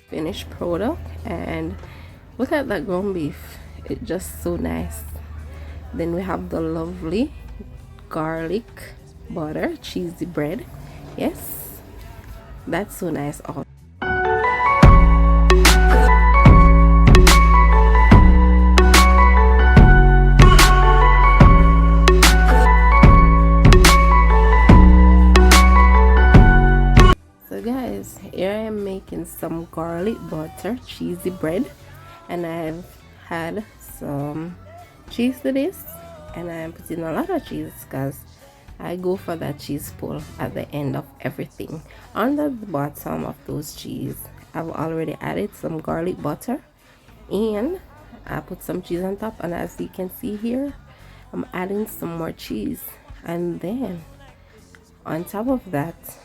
finished product, and look at that ground beef. It's just so nice. Then we have the lovely garlic butter cheesy bread. Yes, that's so nice also. So guys, here I am making some garlic butter cheesy bread, and I've had some cheese to this, and I'm putting a lot of cheese because I go for that cheese pull at the end of everything. Under the bottom of those cheese, I've already added some garlic butter, and I put some cheese on top, and as you can see here, I'm adding some more cheese, and then on top of that,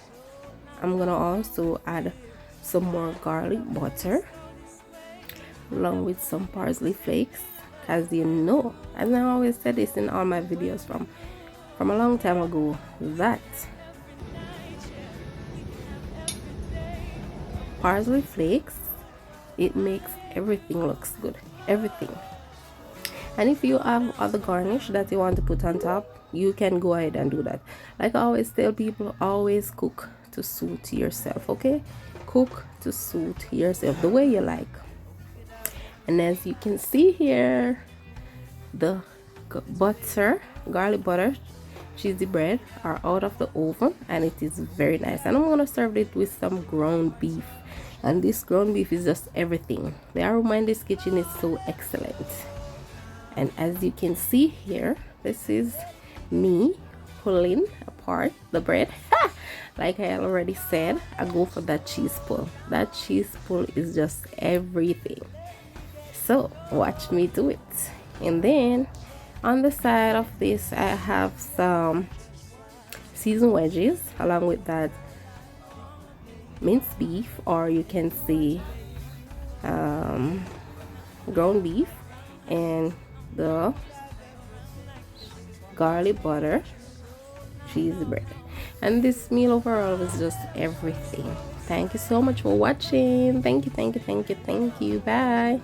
I'm gonna also add some more garlic butter along with some parsley flakes, as you know, as I always said this in all my videos from a long time ago, that parsley flakes, it makes everything looks good, everything. And if you have other garnish that you want to put on top, you can go ahead and do that. Like I always tell people, always cook to suit yourself, okay? Cook to suit yourself the way you like. And as you can see here, the garlic butter cheesy bread are out of the oven, and it is very nice. And I'm gonna serve it with some ground beef, and this ground beef is just everything. The aroma in this kitchen is so excellent. And as you can see here, this is me pulling apart the bread. Like I already said, I go for that cheese pull. That cheese pull is just everything. So watch me do it. And then on the side of this, I have some seasoned wedges along with that minced beef, or you can say ground beef, and the garlic butter cheesy bread. And this meal overall was just everything. Thank you so much for watching. Thank you. Bye.